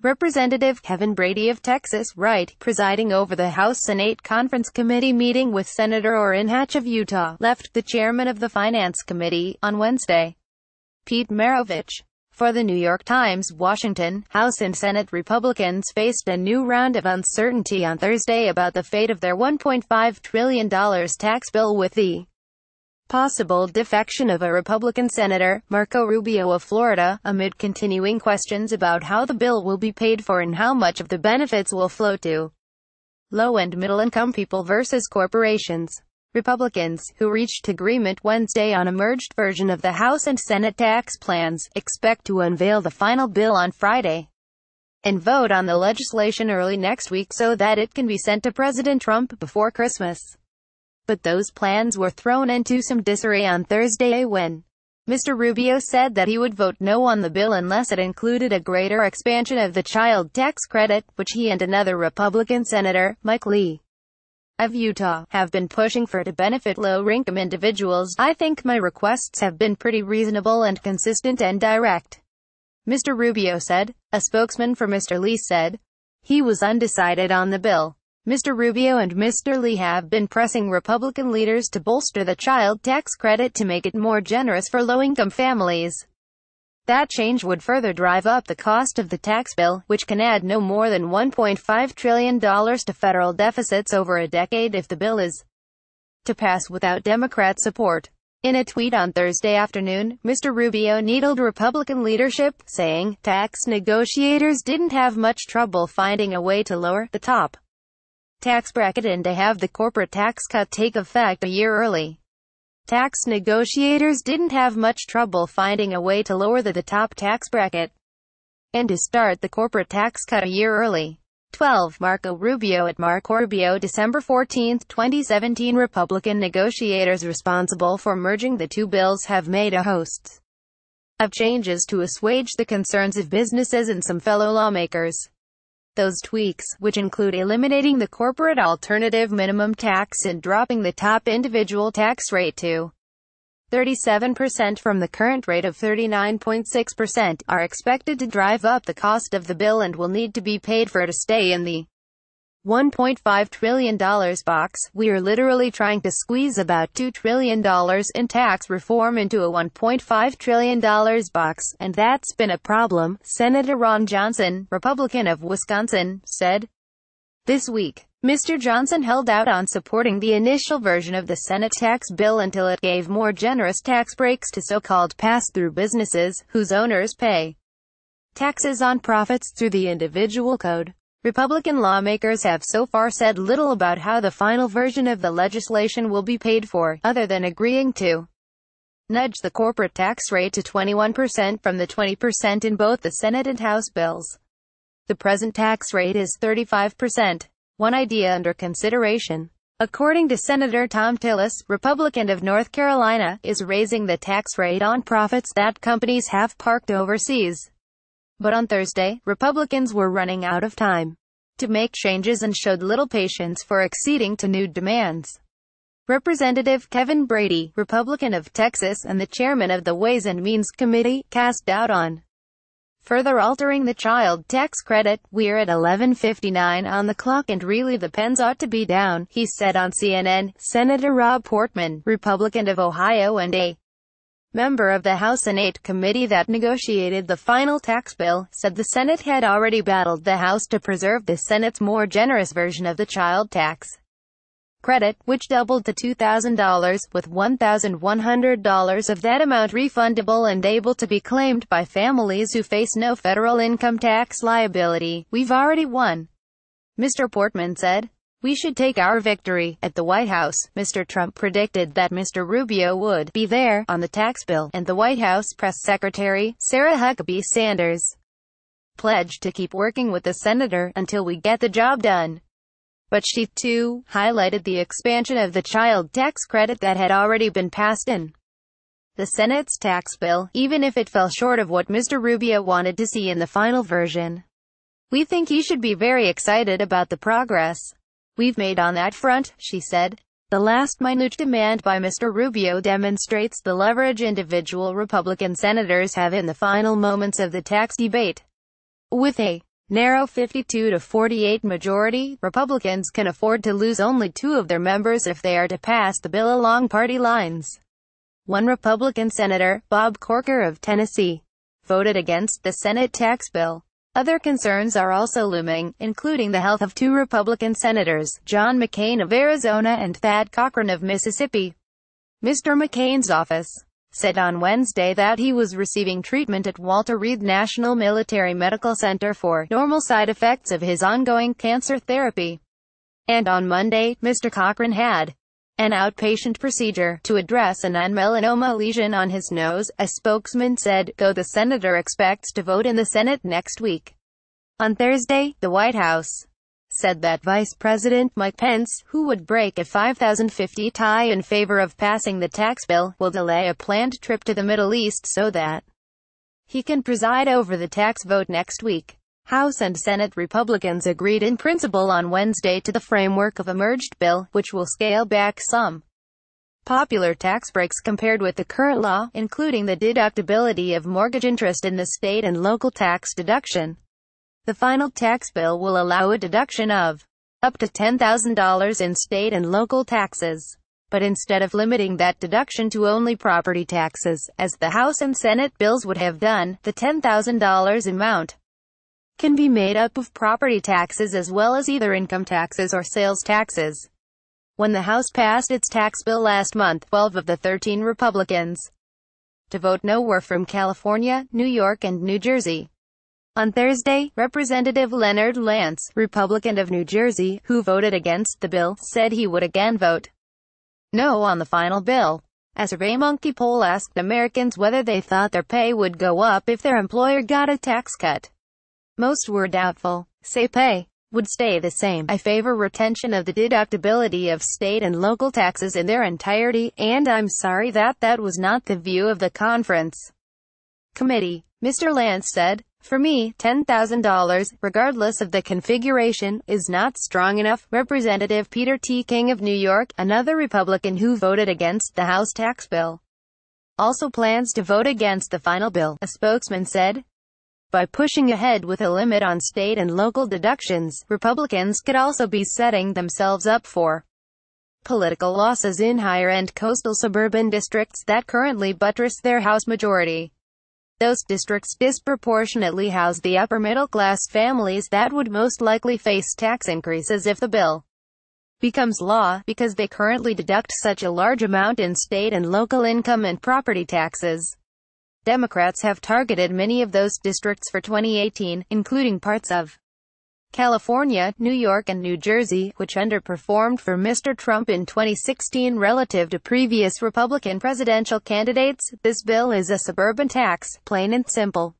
Representative Kevin Brady of Texas, presiding over the House-Senate Conference Committee meeting with Senator Orrin of Utah, left the chairman of the Finance Committee on Wednesday, Pete Maravich. For the New York Times, Washington, House and Senate Republicans faced a new round of uncertainty on Thursday about the fate of their $1.5 trillion tax bill, with the possible defection of a Republican Senator, Marco Rubio of Florida, amid continuing questions about how the bill will be paid for and how much of the benefits will flow to low- and middle-income people versus corporations. Republicans, who reached agreement Wednesday on a merged version of the House and Senate tax plans, expect to unveil the final bill on Friday and vote on the legislation early next week so that it can be sent to President Trump before Christmas. But those plans were thrown into some disarray on Thursday when Mr. Rubio said that he would vote no on the bill unless it included a greater expansion of the child tax credit, which he and another Republican Senator, Mike Lee of Utah, have been pushing for to benefit low-income individuals. "I think my requests have been pretty reasonable and consistent and direct," Mr. Rubio said. A spokesman for Mr. Lee said he was undecided on the bill. Mr. Rubio and Mr. Lee have been pressing Republican leaders to bolster the child tax credit to make it more generous for low-income families. That change would further drive up the cost of the tax bill, which can add no more than $1.5 trillion to federal deficits over a decade if the bill is to pass without Democrat support. In a tweet on Thursday afternoon, Mr. Rubio needled Republican leadership, saying, "Tax negotiators didn't have much trouble finding a way to lower the top tax bracket and to have the corporate tax cut take effect a year early. Tax negotiators didn't have much trouble finding a way to lower the top tax bracket and to start the corporate tax cut a year early." 12. Marco Rubio at Marco Rubio, December 14, 2017. Republican negotiators responsible for merging the two bills have made a host of changes to assuage the concerns of businesses and some fellow lawmakers. Those tweaks, which include eliminating the corporate alternative minimum tax and dropping the top individual tax rate to 37% from the current rate of 39.6%, are expected to drive up the cost of the bill and will need to be paid for to stay in the $1.5 trillion box. "We're literally trying to squeeze about $2 trillion in tax reform into a $1.5 trillion box, and that's been a problem," Senator Ron Johnson, Republican of Wisconsin, said this week. Mr. Johnson held out on supporting the initial version of the Senate tax bill until it gave more generous tax breaks to so-called pass-through businesses, whose owners pay taxes on profits through the individual code. Republican lawmakers have so far said little about how the final version of the legislation will be paid for, other than agreeing to nudge the corporate tax rate to 21% from the 20% in both the Senate and House bills. The present tax rate is 35%. One idea under consideration, according to Senator Thom Tillis, Republican of North Carolina, is raising the tax rate on profits that companies have parked overseas. But on Thursday, Republicans were running out of time to make changes and showed little patience for acceding to new demands. Representative Kevin Brady, Republican of Texas and the chairman of the Ways and Means Committee, cast doubt on further altering the child tax credit. "We're at 11:59 on the clock and really the pens ought to be down," he said on CNN. Senator Rob Portman, Republican of Ohio and a member of the HouseSenate Committee that negotiated the final tax bill, said the Senate had already battled the House to preserve the Senate's more generous version of the child tax credit, which doubled to $2,000, with $1,100 of that amount refundable and able to be claimed by families who face no federal income tax liability. "We've already won," Mr. Portman said. "We should take our victory." At the White House, Mr. Trump predicted that Mr. Rubio would be there on the tax bill, and the White House Press Secretary, Sarah Huckabee Sanders, pledged to keep working with the senator until we get the job done. But she, too, highlighted the expansion of the child tax credit that had already been passed in the Senate's tax bill, even if it fell short of what Mr. Rubio wanted to see in the final version. "We think he should be very excited about the progress we've made on that front," she said. The last-minute demand by Mr. Rubio demonstrates the leverage individual Republican senators have in the final moments of the tax debate. With a narrow 52-48 majority, Republicans can afford to lose only 2 of their members if they are to pass the bill along party lines. One Republican senator, Bob Corker of Tennessee, voted against the Senate tax bill. Other concerns are also looming, including the health of 2 Republican senators, John McCain of Arizona and Thad Cochran of Mississippi. Mr. McCain's office said on Wednesday that he was receiving treatment at Walter Reed National Military Medical Center for normal side effects of his ongoing cancer therapy. And on Monday, Mr. Cochran had an outpatient procedure to address a non-melanoma lesion on his nose, a spokesman said, though the senator expects to vote in the Senate next week. On Thursday, the White House said that Vice President Mike Pence, who would break a 5,050 tie in favor of passing the tax bill, will delay a planned trip to the Middle East so that he can preside over the tax vote next week. House and Senate Republicans agreed in principle on Wednesday to the framework of a merged bill, which will scale back some popular tax breaks compared with the current law, including the deductibility of mortgage interest in the state and local tax deduction. The final tax bill will allow a deduction of up to $10,000 in state and local taxes. But instead of limiting that deduction to only property taxes, as the House and Senate bills would have done, the $10,000 amount can be made up of property taxes as well as either income taxes or sales taxes. When the House passed its tax bill last month, 12 of the 13 Republicans to vote no were from California, New York and New Jersey. On Thursday, Representative Leonard Lance, Republican of New Jersey, who voted against the bill, said he would again vote no on the final bill. A SurveyMonkey poll asked Americans whether they thought their pay would go up if their employer got a tax cut. Most were doubtful. Say pay would stay the same. I favor retention of the deductibility of state and local taxes in their entirety, and I'm sorry that was not the view of the conference committee. Mr. Lance said, for me, $10,000, regardless of the configuration, is not strong enough. Representative Peter T. King of New York, another Republican who voted against the House tax bill, also plans to vote against the final bill, a spokesman said. By pushing ahead with a limit on state and local deductions, Republicans could also be setting themselves up for political losses in higher-end coastal suburban districts that currently buttress their House majority. Those districts disproportionately house the upper-middle-class families that would most likely face tax increases if the bill becomes law, because they currently deduct such a large amount in state and local income and property taxes. Democrats have targeted many of those districts for 2018, including parts of California, New York and New Jersey, which underperformed for Mr. Trump in 2016 relative to previous Republican presidential candidates. This bill is a suburban tax, plain and simple.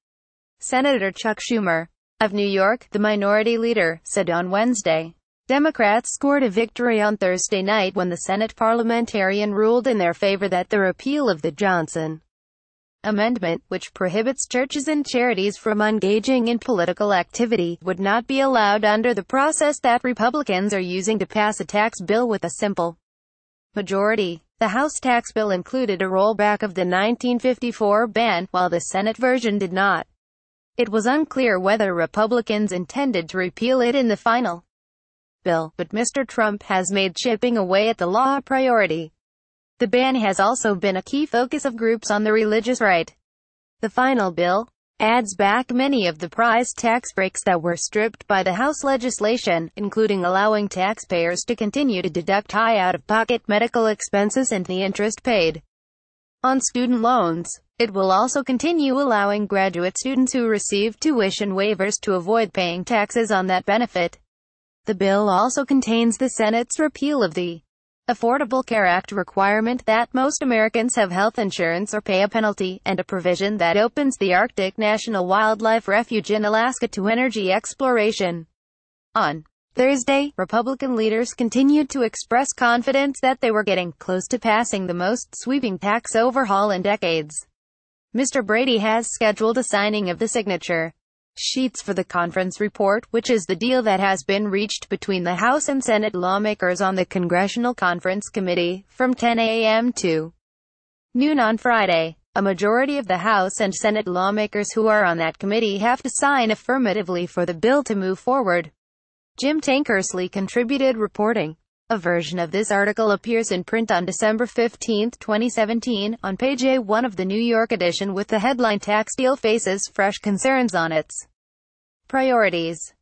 Senator Chuck Schumer of New York, the minority leader, said on Wednesday. Democrats scored a victory on Thursday night when the Senate parliamentarian ruled in their favor that the repeal of the Johnson amendment, which prohibits churches and charities from engaging in political activity, would not be allowed under the process that Republicans are using to pass a tax bill with a simple majority. The House tax bill included a rollback of the 1954 ban, while the Senate version did not. It was unclear whether Republicans intended to repeal it in the final bill, but Mr. Trump has made chipping away at the law a priority. The ban has also been a key focus of groups on the religious right. The final bill adds back many of the prized tax breaks that were stripped by the House legislation, including allowing taxpayers to continue to deduct high out-of-pocket medical expenses and the interest paid on student loans. It will also continue allowing graduate students who receive tuition waivers to avoid paying taxes on that benefit. The bill also contains the Senate's repeal of the Affordable Care Act requirement that most Americans have health insurance or pay a penalty, and a provision that opens the Arctic National Wildlife Refuge in Alaska to energy exploration. On Thursday, Republican leaders continued to express confidence that they were getting close to passing the most sweeping tax overhaul in decades. Mr. Brady has scheduled a signing of the signature sheets for the conference report, which is the deal that has been reached between the House and Senate lawmakers on the Congressional Conference Committee, from 10 a.m. to noon on Friday. A majority of the House and Senate lawmakers who are on that committee have to sign affirmatively for the bill to move forward. Jim Tankersley contributed reporting. A version of this article appears in print on December 15, 2017, on page A1 of the New York edition with the headline "Tax Deal Faces Fresh Concerns on Its Priorities."